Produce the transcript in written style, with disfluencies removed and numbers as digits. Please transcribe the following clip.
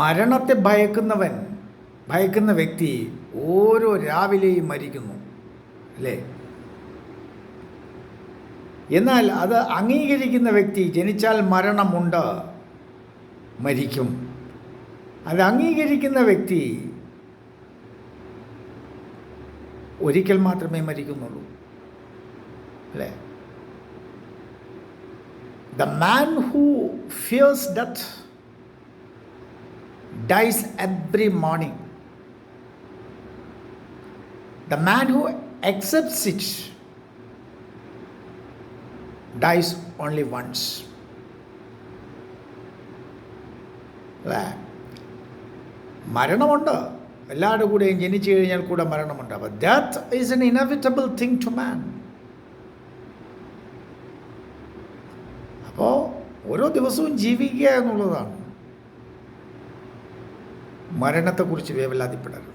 മരണത്തെ ഭയക്കുന്ന വ്യക്തി ഓരോ രാവിലെയും മരിക്കുന്നു, അല്ലേ? എന്നാൽ അത് അംഗീകരിക്കുന്ന വ്യക്തി ജനിച്ചാൽ മരണമുണ്ട്, മരിക്കും. അത് അംഗീകരിക്കുന്ന വ്യക്തി ഒരിക്കൽ മാത്രമേ മരിക്കുന്നുള്ളൂ, അല്ലേ? The man who fears death dies every morning. The man who accepts it dies only once. അല്ലേ? മരണമുണ്ട്, എല്ലാവരുടെ കൂടെയും ജനിച്ചു കഴിഞ്ഞാൽ കൂടെ മരണമുണ്ട്. അപ്പോൾ death is an inevitable thing to man. അപ്പോൾ ഓരോ ദിവസവും ജീവിക്കുക എന്നുള്ളതാണ്. മരണത്തെക്കുറിച്ച് വേവലാതിപ്പെടരുത്.